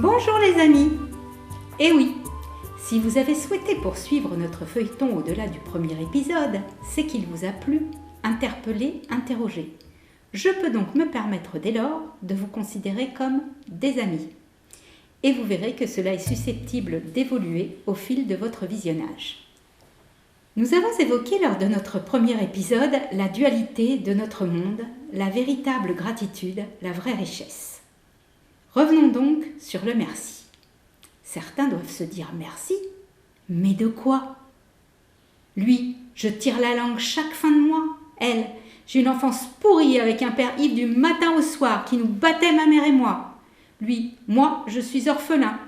Bonjour les amis! Eh oui, si vous avez souhaité poursuivre notre feuilleton au-delà du premier épisode, c'est qu'il vous a plu, interpellé, interrogé. Je peux donc me permettre dès lors de vous considérer comme des amis. Et vous verrez que cela est susceptible d'évoluer au fil de votre visionnage. Nous avons évoqué lors de notre premier épisode la dualité de notre monde, la véritable gratitude, la vraie richesse. Revenons donc sur le merci. Certains doivent se dire merci, mais de quoi? Lui, je tire la langue chaque fin de mois. Elle, j'ai une enfance pourrie avec un père ivre du matin au soir qui nous battait ma mère et moi. Lui, moi, je suis orphelin.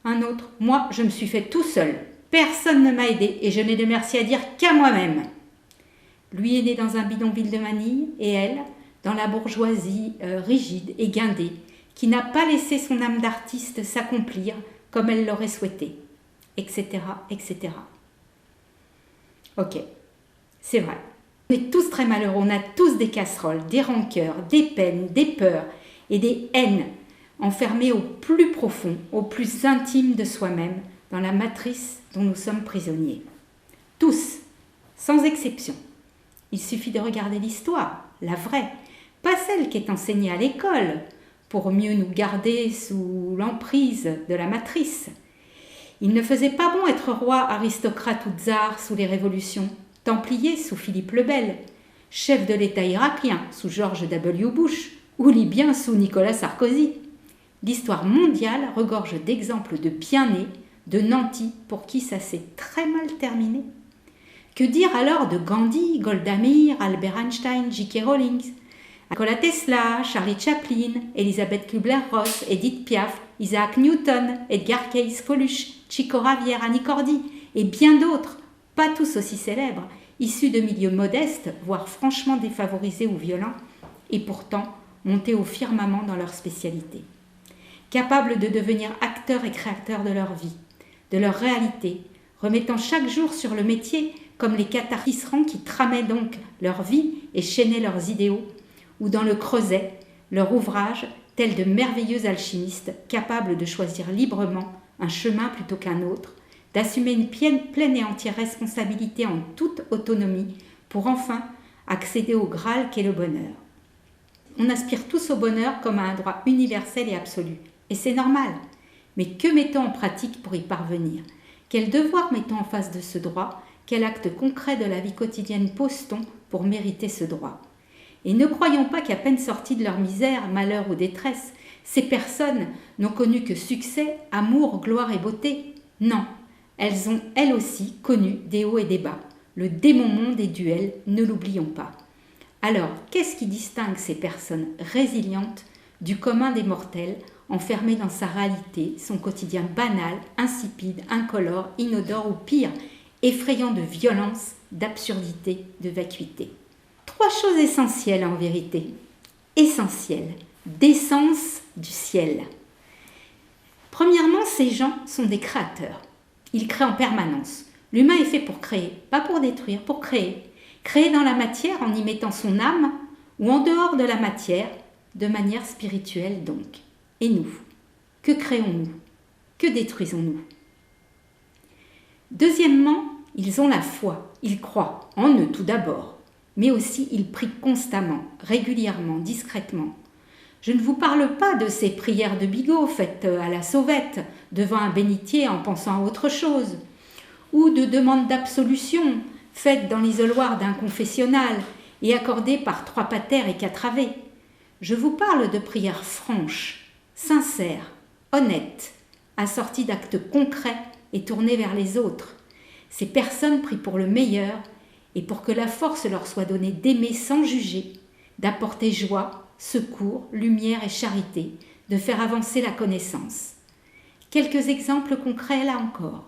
Un autre, moi, je me suis fait tout seul. Personne ne m'a aidé et je n'ai de merci à dire qu'à moi-même. Lui est né dans un bidonville de Manille et elle, dans la bourgeoisie rigide et guindée, qui n'a pas laissé son âme d'artiste s'accomplir comme elle l'aurait souhaité, etc., etc. Ok, c'est vrai. On est tous très malheureux, on a tous des casseroles, des rancœurs, des peines, des peurs et des haines enfermées au plus profond, au plus intime de soi-même, dans la matrice dont nous sommes prisonniers. Tous, sans exception. Il suffit de regarder l'histoire, la vraie, pas celle qui est enseignée à l'école, pour mieux nous garder sous l'emprise de la matrice. Il ne faisait pas bon être roi, aristocrate ou tsar sous les révolutions, templier sous Philippe le Bel, chef de l'État irakien sous George W. Bush ou libyen sous Nicolas Sarkozy. L'histoire mondiale regorge d'exemples de bien-nés, de nantis pour qui ça s'est très mal terminé. Que dire alors de Gandhi, Golda Meir, Albert Einstein, J.K. Rowling, Nikola Tesla, Charlie Chaplin, Elisabeth Kubler-Ross, Edith Piaf, Isaac Newton, Edgar Cayce Coluche, Chico Ravière, Annie Cordy et bien d'autres, pas tous aussi célèbres, issus de milieux modestes, voire franchement défavorisés ou violents, et pourtant montés au firmament dans leur spécialité. Capables de devenir acteurs et créateurs de leur vie, de leur réalité, remettant chaque jour sur le métier comme les catharisants qui tramaient donc leur vie et chaînaient leurs idéaux, ou dans le creuset, leur ouvrage, tel de merveilleux alchimistes capables de choisir librement un chemin plutôt qu'un autre, d'assumer une pleine et entière responsabilité en toute autonomie pour enfin accéder au Graal qu'est le bonheur. On aspire tous au bonheur comme à un droit universel et absolu, et c'est normal. Mais que mettons en pratique pour y parvenir? Quel devoir mettons en face de ce droit? Quel acte concret de la vie quotidienne pose-t-on pour mériter ce droit? Et ne croyons pas qu'à peine sorties de leur misère, malheur ou détresse, ces personnes n'ont connu que succès, amour, gloire et beauté. Non, elles ont elles aussi connu des hauts et des bas. Le démon monde est duel, ne l'oublions pas. Alors, qu'est-ce qui distingue ces personnes résilientes du commun des mortels, enfermées dans sa réalité, son quotidien banal, insipide, incolore, inodore ou pire, effrayant de violence, d'absurdité, de vacuité? Trois choses essentielles en vérité. Essentielles, d'essence du ciel. Premièrement, ces gens sont des créateurs. Ils créent en permanence. L'humain est fait pour créer, pas pour détruire, pour créer. Créer dans la matière en y mettant son âme ou en dehors de la matière, de manière spirituelle donc. Et nous, que créons-nous? Que détruisons-nous? Deuxièmement, ils ont la foi. Ils croient en eux tout d'abord. Mais aussi ils prient constamment, régulièrement, discrètement. Je ne vous parle pas de ces prières de bigot faites à la sauvette, devant un bénitier en pensant à autre chose, ou de demandes d'absolution faites dans l'isoloir d'un confessionnal et accordées par 3 patères et 4 avés. Je vous parle de prières franches, sincères, honnêtes, assorties d'actes concrets et tournées vers les autres. Ces personnes prient pour le meilleur et pour que la force leur soit donnée d'aimer sans juger, d'apporter joie, secours, lumière et charité, de faire avancer la connaissance. Quelques exemples concrets là encore.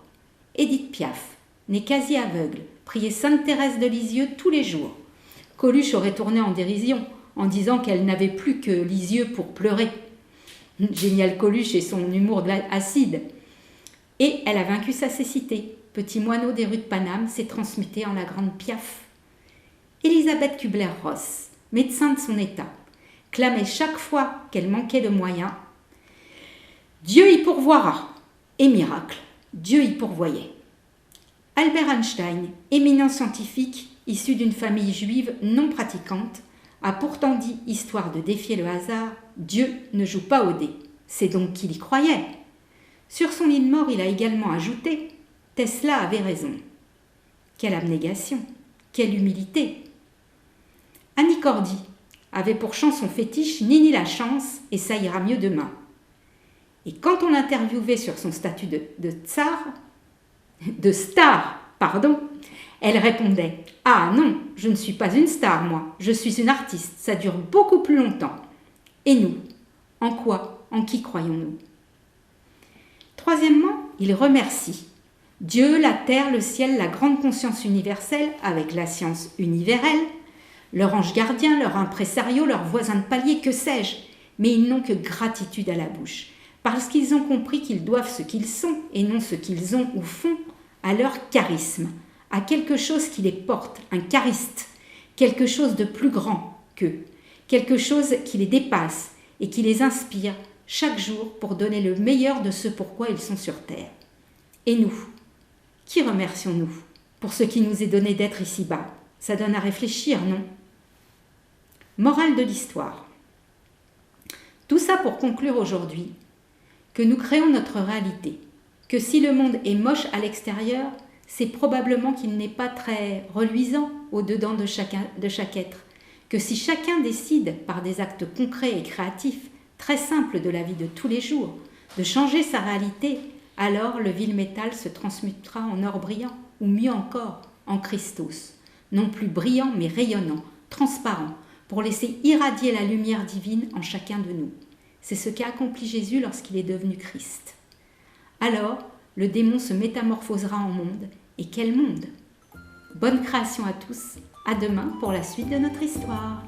Edith Piaf, née quasi aveugle, priait Sainte Thérèse de Lisieux tous les jours. Coluche aurait tourné en dérision en disant qu'elle n'avait plus que Lisieux pour pleurer. Génial Coluche et son humour acide. Et elle a vaincu sa cécité. Petit moineau des rues de Paname s'est transmuté en la grande Piaf. Elisabeth Kubler-Ross, médecin de son état, clamait chaque fois qu'elle manquait de moyens Dieu y pourvoira. Et miracle, Dieu y pourvoyait. Albert Einstein, éminent scientifique issu d'une famille juive non pratiquante, a pourtant dit, histoire de défier le hasard, Dieu ne joue pas au dé. C'est donc qu'il y croyait. Sur son lit de mort, il a également ajouté « Tesla avait raison ». Quelle abnégation, quelle humilité. Annie Cordy avait pour chanson fétiche « Nini la chance et ça ira mieux demain ». Et quand on l'interviewait sur son statut de star, elle répondait « Ah non, je ne suis pas une star, moi, je suis une artiste, ça dure beaucoup plus longtemps. » Et nous, en quoi, en qui croyons-nous? Troisièmement, il remercie Dieu, la terre, le ciel, la grande conscience universelle, avec la science universelle, leur ange gardien, leur impresario, leur voisin de palier, que sais-je, mais ils n'ont que gratitude à la bouche, parce qu'ils ont compris qu'ils doivent ce qu'ils sont, et non ce qu'ils ont ou font, à leur charisme, à quelque chose qui les porte, un chariste, quelque chose de plus grand qu'eux, quelque chose qui les dépasse et qui les inspire chaque jour pour donner le meilleur de ce pourquoi ils sont sur terre. Et nous, qui remercions-nous pour ce qui nous est donné d'être ici-bas? Ça donne à réfléchir, non? Morale de l'histoire. Tout ça pour conclure aujourd'hui que nous créons notre réalité, que si le monde est moche à l'extérieur, c'est probablement qu'il n'est pas très reluisant au-dedans de chaque être, que si chacun décide par des actes concrets et créatifs, très simples de la vie de tous les jours, de changer sa réalité, alors le vil métal se transmutera en or brillant, ou mieux encore, en Christos, non plus brillant mais rayonnant, transparent, pour laisser irradier la lumière divine en chacun de nous. C'est ce qu'a accompli Jésus lorsqu'il est devenu Christ. Alors, le démon se métamorphosera en monde. Et quel monde! Bonne création à tous, à demain pour la suite de notre histoire.